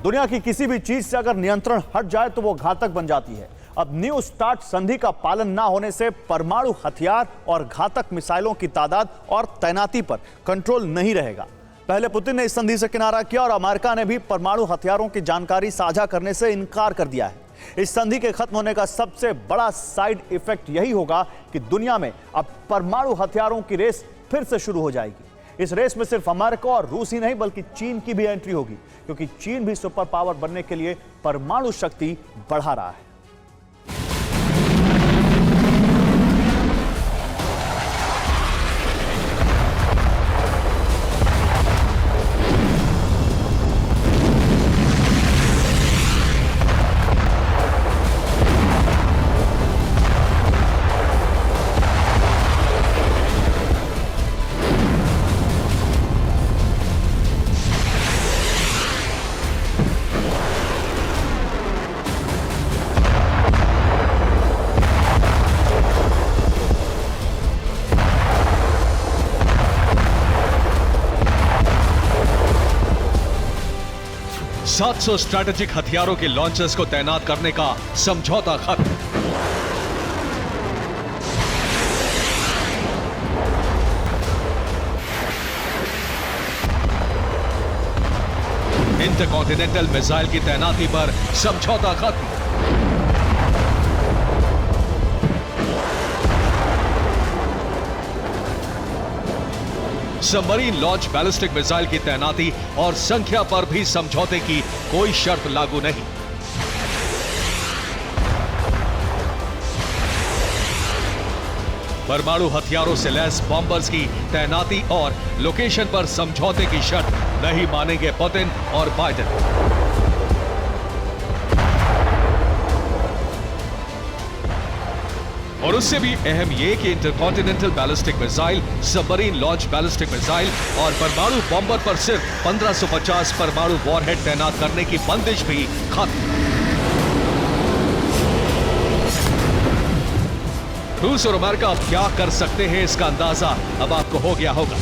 दुनिया की किसी भी चीज से अगर नियंत्रण हट जाए तो वो घातक बन जाती है। अब न्यू स्टार्ट संधि का पालन ना होने से परमाणु हथियार और घातक मिसाइलों की तादाद और तैनाती पर कंट्रोल नहीं रहेगा। पहले पुतिन ने इस संधि से किनारा किया और अमेरिका ने भी परमाणु हथियारों की जानकारी साझा करने से इनकार कर दिया है। इस संधि के खत्म होने का सबसे बड़ा साइड इफेक्ट यही होगा कि दुनिया में अब परमाणु हथियारों की रेस फिर से शुरू हो जाएगी। इस रेस में सिर्फ अमेरिका और रूस ही नहीं बल्कि चीन की भी एंट्री होगी, क्योंकि चीन भी सुपर पावर बनने के लिए परमाणु शक्ति बढ़ा रहा है। $700 स्ट्रैटेजिक हथियारों के लॉन्चर्स को तैनात करने का समझौता खत्म। इंटरकॉन्टिनेंटल मिसाइल की तैनाती पर समझौता खत्म। सबमरीन लॉन्च बैलिस्टिक मिसाइल की तैनाती और संख्या पर भी समझौते की कोई शर्त लागू नहीं। परमाणु हथियारों से लैस बॉम्बर्स की तैनाती और लोकेशन पर समझौते की शर्त नहीं मानेंगे पुतिन और बाइडेन। और उससे भी अहम यह कि intercontinental ballistic missile, submarine launch ballistic missile और परमाणु बॉम्बर पर सिर्फ 1550 परमाणु वॉरहेड तैनात करने की बंदिश भी खत्म। रूस और अमेरिका अब क्या कर सकते हैं, इसका अंदाजा अब आपको हो गया होगा।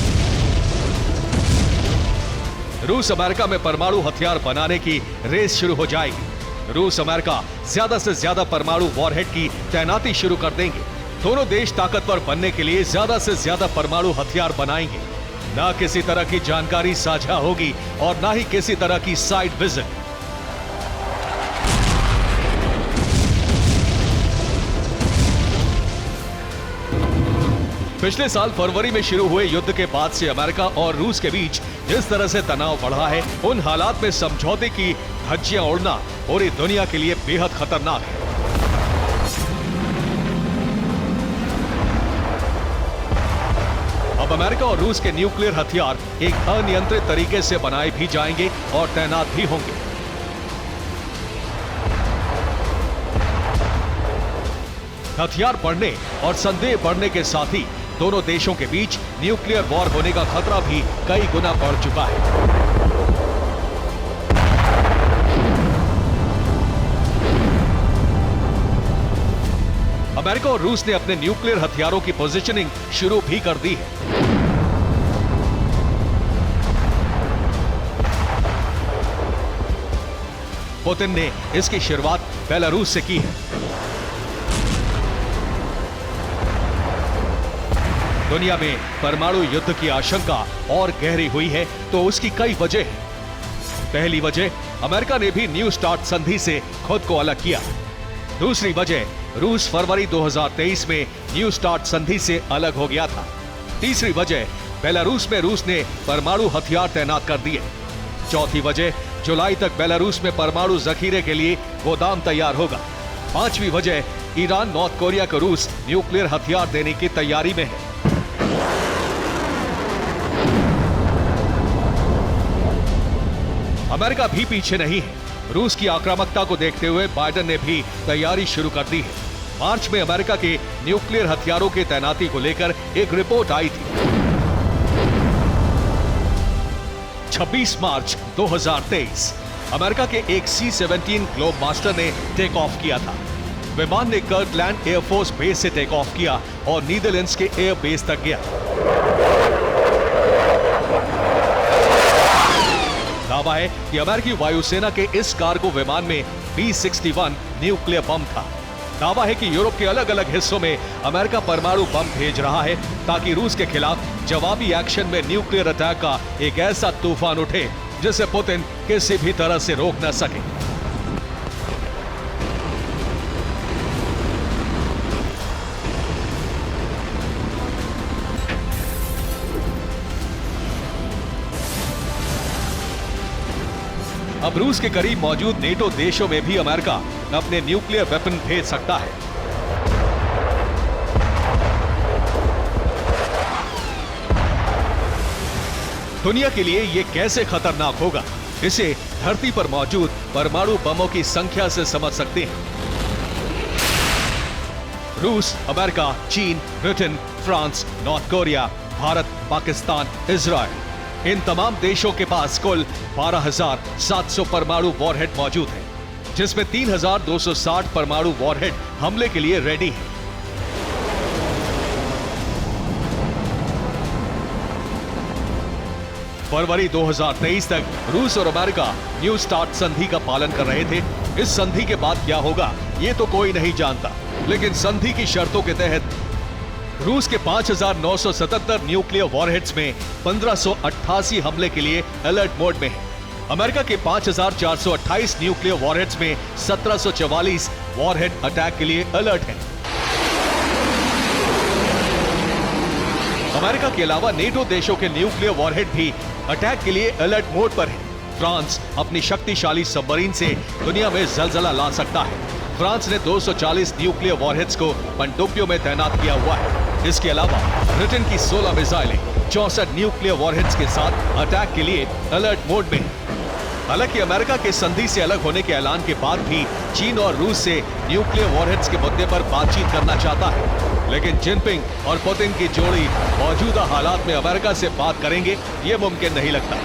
रूस अमेरिका में परमाणु हथियार बनाने की रेस शुरू हो जाएगी। रूस अमेरिका ज्यादा से ज्यादा परमाणु वॉरहेड की तैनाती शुरू कर देंगे। दोनों देश ताकतवर बनने के लिए ज्यादा से ज्यादा परमाणु हथियार बनाएंगे। ना किसी तरह की जानकारी साझा होगी और ना ही किसी तरह की साइड विजिट। पिछले साल फरवरी में शुरू हुए युद्ध के बाद से अमेरिका और रूस के बीच जिस तरह से तनाव बढ़ा है, उन हालात में समझौते की धज्जियां उड़ना पूरी दुनिया के लिए बेहद खतरनाक है। अब अमेरिका और रूस के न्यूक्लियर हथियार एक अनियंत्रित तरीके से बनाए भी जाएंगे और तैनात भी होंगे। हथियार बढ़ने और संदेह बढ़ने के साथ ही दोनों देशों के बीच न्यूक्लियर वॉर होने का खतरा भी कई गुना बढ़ चुका है। अमेरिका और रूस ने अपने न्यूक्लियर हथियारों की पोजीशनिंग शुरू भी कर दी है। पुतिन ने इसकी शुरुआत बेलारूस से की है। दुनिया में परमाणु युद्ध की आशंका और गहरी हुई है तो उसकी कई वजह हैं। पहली वजह, अमेरिका ने भी न्यू स्टार्ट संधि से खुद को अलग किया। दूसरी वजह, रूस फरवरी 2023 में न्यू स्टार्ट संधि से अलग हो गया था। तीसरी वजह, बेलारूस में रूस ने परमाणु हथियार तैनात कर दिए। चौथी वजह, जुलाई तक बेलारूस में परमाणु जखीरे के लिए गोदाम तैयार होगा। पांचवी वजह, ईरान नॉर्थ कोरिया को रूस न्यूक्लियर हथियार देने की तैयारी में है। अमेरिका भी पीछे नहीं है। रूस की आक्रामकता को देखते हुए बाइडेन ने भी तैयारी शुरू कर दी है। मार्च में अमेरिका के न्यूक्लियर हथियारों की तैनाती को लेकर एक रिपोर्ट आई थी। 26 मार्च 2023 अमेरिका के एक C-17 ग्लोब मास्टर ने टेक ऑफ किया था। विमान ने कर्टलैंड एयरफोर्स बेस से टेक ऑफ किया और नीदरलैंड्स के एयर बेस तक गया। दावा है कि अमेरिकी वायुसेना के इस कार्गो विमान में B-61 न्यूक्लियर बम था। दावा है कि यूरोप के अलग अलग हिस्सों में अमेरिका परमाणु बम भेज रहा है ताकि रूस के खिलाफ जवाबी एक्शन में न्यूक्लियर अटैक का एक ऐसा तूफान उठे जिसे पुतिन किसी भी तरह से रोक न सके। अब रूस के करीब मौजूद नेटो देशों में भी अमेरिका अपने न्यूक्लियर वेपन भेज सकता है। दुनिया के लिए यह कैसे खतरनाक होगा, इसे धरती पर मौजूद परमाणु बमों की संख्या से समझ सकते हैं। रूस, अमेरिका, चीन, Britain, France, North Korea, Bharat, Pakistan, Israel, इन तमाम देशों के पास कुल 12,700 परमाणु वॉरहेड मौजूद हैं, जिसमें 3,260 परमाणु वॉरहेड हमले के लिए रेडी हैं। फरवरी 2023 तक रूस और अमेरिका न्यू स्टार्ट संधि का पालन कर रहे थे। इस संधि के बाद क्या होगा ये तो कोई नहीं जानता, लेकिन संधि की शर्तों के तहत रूस के 5,977 न्यूक्लियर वॉरहेड्स में 1,588 हमले के लिए अलर्ट मोड में है। अमेरिका के 5,428 न्यूक्लियर वॉरहेड्स में 1,744 वॉरहेड अटैक के लिए अलर्ट हैं। अमेरिका के अलावा नेटो देशों के न्यूक्लियर वॉरहेड भी अटैक के लिए अलर्ट मोड पर है। फ्रांस अपनी शक्तिशाली सबमरीन से दुनिया में जलजला ला सकता है। फ्रांस ने 240 न्यूक्लियर वॉरहेड्स को पनडुब्बियों में तैनात किया हुआ है। इसके अलावा ब्रिटेन की 16 मिसाइलें 64 न्यूक्लियर वॉरहेड्स के साथ अटैक के लिए अलर्ट मोड में है। हालांकि अमेरिका के संधि से अलग होने के ऐलान के बाद भी चीन और रूस से न्यूक्लियर वॉरहेड्स के मुद्दे पर बातचीत करना चाहता है, लेकिन जिनपिंग और पुतिन की जोड़ी मौजूदा हालात में अमेरिका से बात करेंगे ये मुमकिन नहीं लगता।